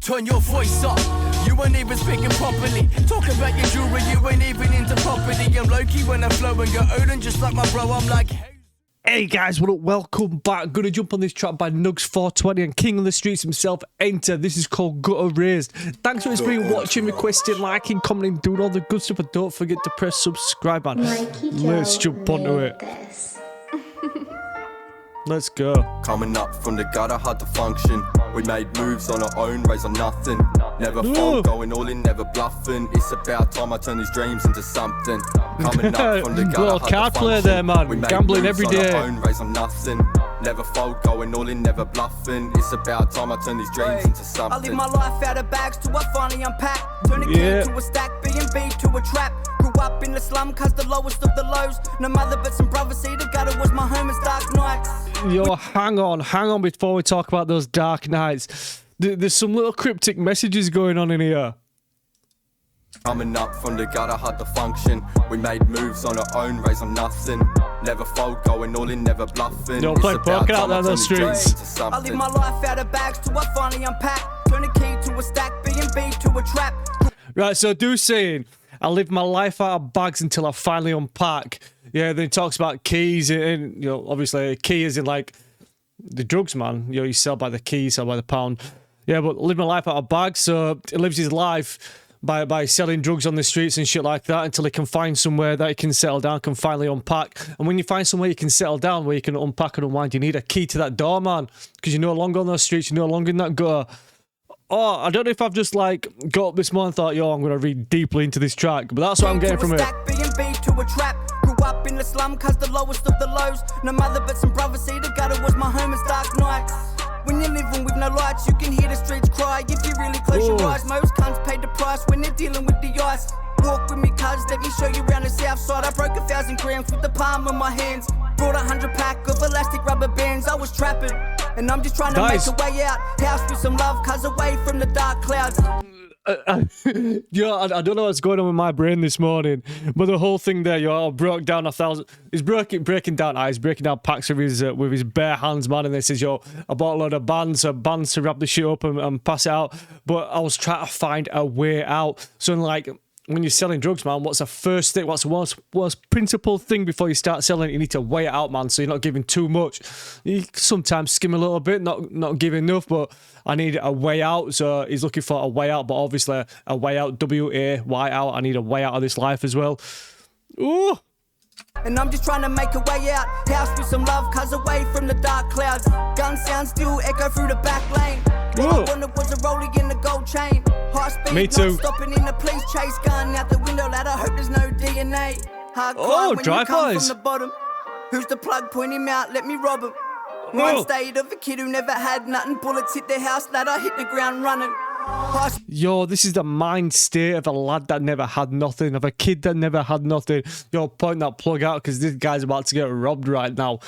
turn your voice up. You ain't even speaking properly. Talk about your jewelry, you ain't even into property. I'm low-key when I flow and get Odin just like my bro. I'm like, hey guys, what up? Welcome back. Gonna jump on this track by Nuggz420 and King of the Streets himself, Nter. This is called Gutter Raised. Thanks for being watching, requesting, liking, commenting, doing all the good stuff, and don't forget to press subscribe, man. Let's jump onto it. Let's go. Coming up from the gutter, hard to function. We made moves on our own, raised on nothing. Never fall, going all in, never bluffing. It's about time I turn these dreams into something. Coming up from the gutter, little card player there, man. Gambling every day. Own, raised on nothing. Never fold, going all in, never bluffing. It's about time I turn these dreams into something. I live my life out of bags till I finally unpack. Turn a key to a stack, B&B to a trap. Grew up in the slum cause the lowest of the lows. No mother but some brothers, see the gutter was my home in dark nights. Yo, hang on before we talk about those dark nights. There's some little cryptic messages going on in here. Coming up from the gutter, hard to function. We made moves on our own, raised on nothing. Never fold, going all in, never bluffing. Don't play poker out there on the streets. I live my life out of bags till I finally unpack. Turn a key to a stack, B&B to a trap. Right, so do saying, I live my life out of bags until I finally unpack. Yeah, then he talks about keys, and you know, obviously, key is in like the drugs, man. You know, you sell by the key, you sell by the pound. Yeah, but live my life out of bags, so he lives his life by selling drugs on the streets and shit like that until he can find somewhere that he can settle down, can finally unpack. And when you find somewhere you can settle down, where you can unpack and unwind, you need a key to that door, man, because you're no longer on those streets, you're no longer in that gutter. Oh, I don't know if I've just like got up this morning and thought, yo, I'm going to read deeply into this track, but that's what I'm getting from it. B&B to a trap. Grew up in the slum cause the lowest of the lows. No mother but some brothers, see the gutter was my home in dark nights. When you're living with no lights, you can hear the streets cry. If you really close your eyes, most cunts pay the price when they're dealing with the ice. Walk with me, cuz, let me show you around the south side. I broke 1,000 grams with the palm of my hands. Brought 100 pack of elastic rubber bands. I was trapping, and I'm just trying to make a way out. House with some love, cuz, away from the dark clouds. Yeah, I don't know what's going on with my brain this morning, but the whole thing there, yo, broke down 1,000. He's breaking down packs with his bare hands, man. And they says, yo, I bought a load of bands to wrap the shit up and pass it out. But I was trying to find a way out. So like, when you're selling drugs, man, what's the first thing? What's the worst principal thing before you start selling? You need to weigh it out, man, so you're not giving too much. You sometimes skim a little bit, not give enough, but I need a way out. So he's looking for a way out, but obviously a way out, W-A-Y out. I need a way out of this life as well. Ooh. And I'm just trying to make a way out. House with some love, cuz, away from the dark clouds. Gun sounds still echo through the back lane. All I wanted was a rollie in the gold chain. High speed, me too. not stopping in the police chase. Gun out the window, lad, I hope there's no DNA. Hard crime when you come from the bottom. Who's the plug? Point him out, let me rob him. One state of a kid who never had nothing. Bullets hit the house, lad, I hit the ground running. Yo, this is the mind state of a lad that never had nothing, of a kid that never had nothing. Yo, point that plug out, because this guy's about to get robbed right now.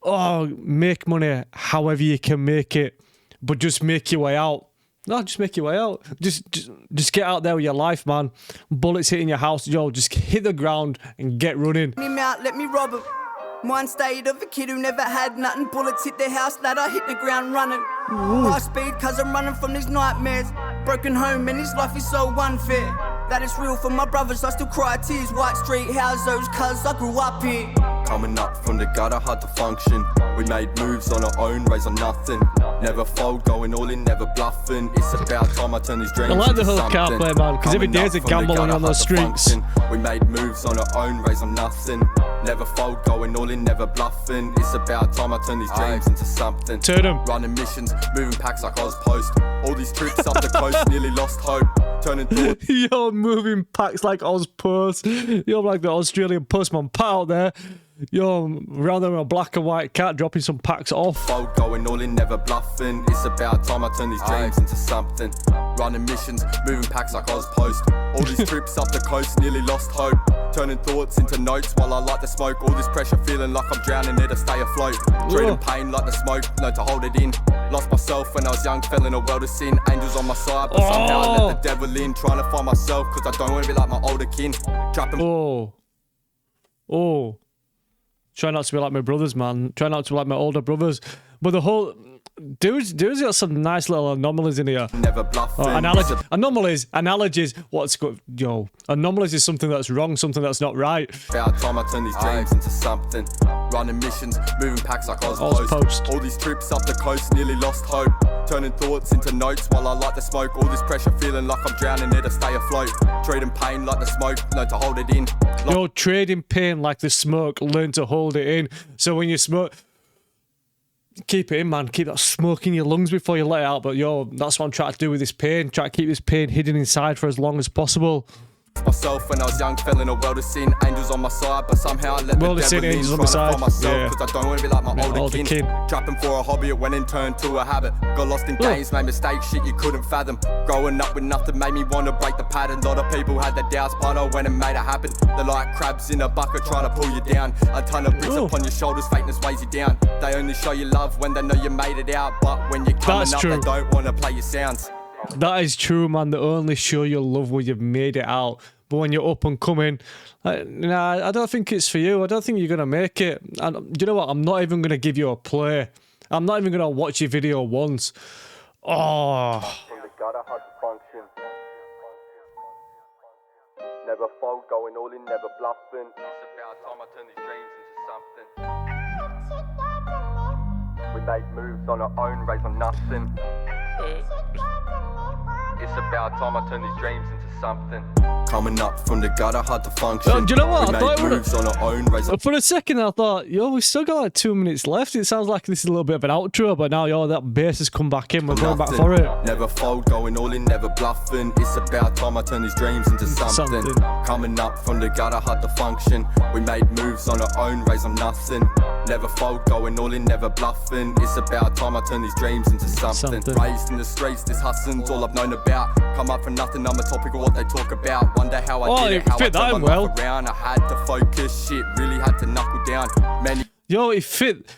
Oh, make money however you can make it, but just make your way out. No, just make your way out. Just get out there with your life, man. Bullets hitting your house, yo, just hit the ground and get running. Him out, let me rob him. Mind state of a kid who never had nothing. Bullets hit the house, lad, I hit the ground running. High speed, cuz I'm running from these nightmares. Broken home and his life is so unfair. That is real for my brothers, I still cry tears. White street houses, cuz I grew up here. Coming up from the gutter, hard to function. We made moves on our own, raised on nothing. Never fold, going all in, never bluffing. It's about time I turn these dreams into something. I like the whole car play, man, because every day is a gambling on those streets. We made moves on our own, raised on nothing. Never fold, going all in, never bluffing. It's about time I turn these dreams into something. Turn them. Running missions, moving packs like Oz Post. All these trips up the coast, nearly lost hope. Turning thoughts. Yo, moving packs like Oz Post. You're like the Australian postman Pat out there. Yo, rather a black and white cat dropping some packs off. Fold, going all in, never bluffing. It's about time I turn these dreams into something. Running missions, moving packs like Oz Post. All these trips up the coast, nearly lost hope. Turning thoughts into notes while I light the smoke. All this pressure, feeling like I'm drowning there to stay afloat. Treating pain like the smoke, no to hold it in. Lost myself when I was young, fell in a world of sin. Angels on my side, but somehow I let the devil in. Trying to find myself, cause I don't want to be like my older kin. Trapping. Try not to be like my brothers, man. Try not to be like my older brothers. But the whole Dude's got some nice little anomalies in here. Never bluffing. Analogies. What's good? Yo, anomalies is something that's wrong, something that's not right. About time I turn these dreams into something. Running missions, moving packs like Ozpost. All these trips up the coast, nearly lost hope. Turning thoughts into notes while I light the smoke. All this pressure, feeling like I'm drowning there to stay afloat. Trading pain like the smoke, learn to hold it in. Yo, trading pain like the smoke, learn to hold it in. So when you smoke, keep it in, man. Keep that smoke in your lungs before you let it out. But yo, that's what I'm trying to do with this pain. Try to keep this pain hidden inside for as long as possible. Myself when I was young, fell in a world of sin. Angels on my side, but somehow I let the devil in. Angels on my side. Myself, cause I don't want to be like my older kin. Trapping for a hobby, it went and turned to a habit. Got lost in games, made mistakes, shit you couldn't fathom. Growing up with nothing made me want to break the pattern. A lot of people had their doubts, but I went and made it happen. They're like crabs in a bucket trying to pull you down. A ton of bricks upon your shoulders, fakeness weighs you down. They only show you love when they know you made it out. But when you're coming up, they don't want to play your sounds. That is true, man. They only show you love when you've made it out. But when you're up and coming, nah, I don't think it's for you. I don't think you're going to make it. And you know what? I'm not even going to give you a play. I'm not even going to watch your video once. Oh. From the gutter, hard to function. Never fold, going all in, never bluffing. It's about time I turn these dreams into something. We made moves on our own, raised on nothing. It's about time I turn these dreams into something. Coming up from the gutter, hard to function. Do you know what? We made moves on our own, raised on... For a second, I thought, yo, we still got like 2 minutes left. It sounds like this is a little bit of an outro, but now, yo, that bass has come back in. We're going back for it. Never fold, going all in, never bluffing. It's about time I turn these dreams into something. Coming up from the gutter, hard to function. We made moves on our own, raised on nothing. Never fold, going all in, never bluffing. It's about time I turn these dreams into something. Raised in the streets, this hustling's all I've known about. Come up for nothing, I'm a topic of what they talk about. Wonder how I did it, how I turned my life around. I had to focus, shit, really had to knuckle down. Yo, it fit.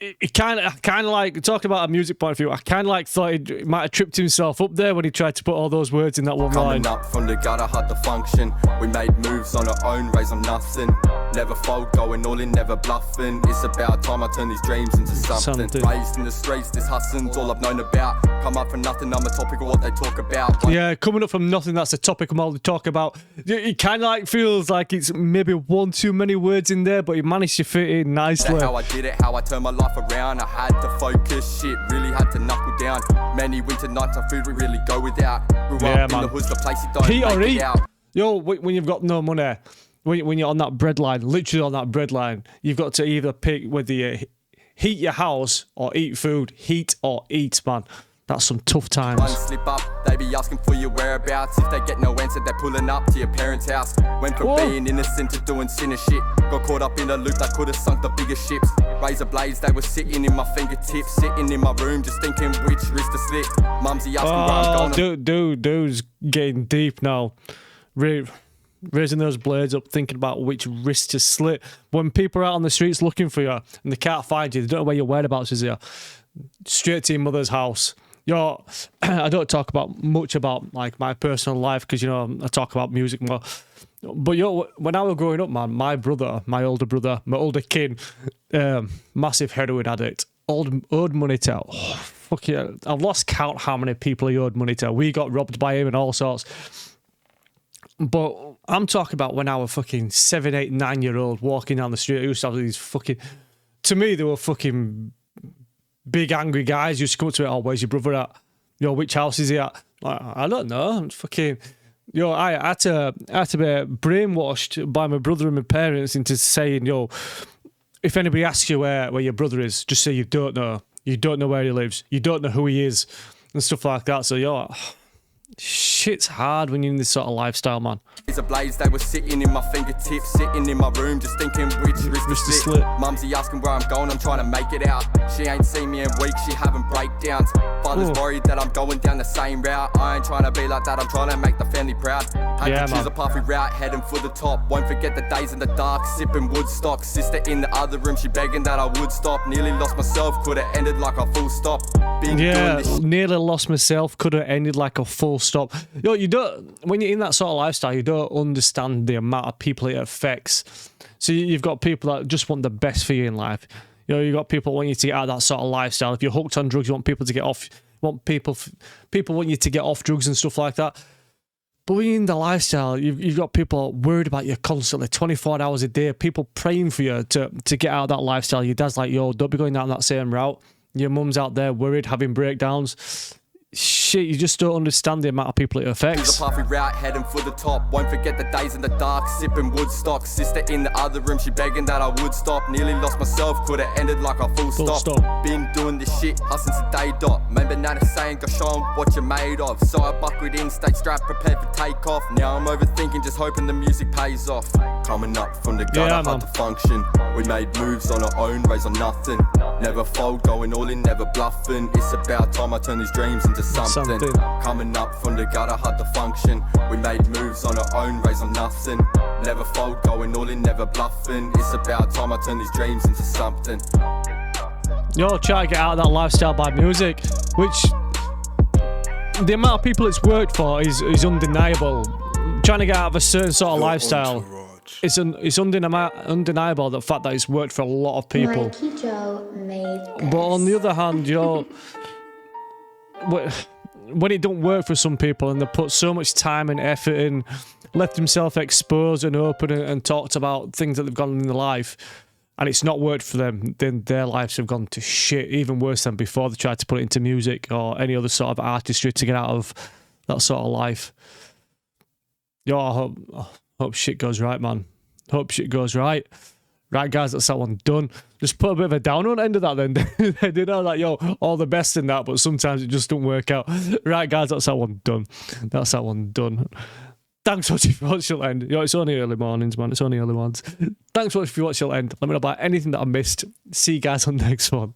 It kind of like, talking about a music point of view, I kind of like thought he might have tripped himself up there when he tried to put all those words in that one line. Coming up from the gutter, hard to function. We made moves on our own, raised on nothing. Never fold, going all in, never bluffing. It's about time I turn these dreams into something. Raised in the streets, this hustling's all I've known about. Come up for nothing, I'm a topic of what they talk about. Yeah, coming up from nothing, that's the topic of all they talk about. It kind of like feels like it's maybe one too many words in there, but he managed to fit in nicely. How I did it, how I turned my life around. I had to focus, shit, really had to knuckle down. Many winter nights on food we really go without. Grew up in the hood's the place you don't make it out. Yo, when you've got no money, when you're on that bread line, literally on that bread line, you've got to either pick whether you heat your house or eat food. Heat or eat, man. That's some tough times. One slip up, they be asking for your whereabouts. If they get no answer, they're pulling up to your parents' house. Went from being innocent to doing sin and shit. Got caught up in a loop that could have sunk the biggest ships. Razor blades, they were sitting in my fingertips. Sitting in my room, just thinking which wrist to slit. Mumsy asking where I'm going. Dude's getting deep now. Raising those blades up, thinking about which wrist to slit. When people are out on the streets looking for you and they can't find you, they don't know where your whereabouts is here. Straight to your mother's house. Yo, I don't talk about much about like my personal life because, you know, I talk about music more. But yo, when I was growing up, man, my older brother, my older kid, massive heroin addict, owed money to. Oh, fuck yeah, I've lost count how many people he owed money to. We got robbed by him and all sorts. But I'm talking about when I was fucking 7, 8, 9-year-old walking down the street. I used to have these fucking, to me, they were fucking big angry guys used to come up to me. Oh, where's your brother at? Yo, which house is he at? Like, I don't know. I'm fucking. Yo, I had to be brainwashed by my brother and my parents into saying, yo, if anybody asks you where your brother is, just say you don't know. You don't know where he lives. You don't know who he is, and stuff like that. So yo, shit's hard when you're in this sort of lifestyle, man. Razor blades, they were sitting in my fingertips, sitting in my room, just thinking which wrist to slit. Mumsy asking where I'm going, I'm trying to make it out. She ain't seen me in weeks, she having breakdowns. Father's worried that I'm going down the same route. I ain't trying to be like that, I'm trying to make the family proud. Had to choose a puffy route, heading for the top. Won't forget the days in the dark, sipping Woodstock. Sister in the other room, she begging that I would stop. Nearly lost myself, could've ended like a full stop. Nearly lost myself, could've ended like a full stop. Yo, you don't, when you're in that sort of lifestyle, you don't understand the amount of people it affects. So you've got people that just want the best for you in life. You know, you got people wanting you to get out of that sort of lifestyle. If you're hooked on drugs, you want people to get off. People want you to get off drugs and stuff like that. But when you're in the lifestyle, you've got people worried about you constantly, 24 hours a day. People praying for you to get out of that lifestyle. Your dad's like, yo, don't be going down that same route. Your mum's out there worried, having breakdowns. Shit, you just don't understand the amount of people it affects. The puffy route heading for the top. Won't forget the days in the dark, sipping Woodstock. Sister in the other room, she begging that I would stop. Nearly lost myself, could have ended like a full stop. Been doing this shit, hustling since day dot. Remember Nana saying, go show 'em what you're made of. So I buckled in, stayed strapped, prepared for takeoff. Now I'm overthinking, just hoping the music pays off. Coming up from the gutter, hard to function. We made moves on our own, raised on nothing. Never fold, going all in, never bluffing. It's about time I turn these dreams into something. Coming up from the gutter, hard to function. We made moves on our own, raised on nothing. Never fold, going all in, never bluffing. It's about time I turn these dreams into something. Yo, try to get out of that lifestyle by music, which the amount of people it's worked for is undeniable. Trying to get out of a certain sort of lifestyle, it's undeniable the fact that it's worked for a lot of people. But on the other hand, yo, when it don't work for some people and they put so much time and effort in, left themselves exposed and open and talked about things that they've gone in their life, and it's not worked for them, then their lives have gone to shit, even worse than before they tried to put it into music or any other sort of artistry to get out of that sort of life. Yo, I hope shit goes right, man. Hope shit goes right. Right, guys, that's that one done. Just put a bit of a downer on the end of that then. They know that, yo, all the best in that, but sometimes it just don't work out. Right, guys, that's that one done. That's that one done. Thanks for watching till end. Yo, it's only early mornings, man. It's only early ones. Thanks for watching till end. Let me know about anything that I missed. See you guys on the next one.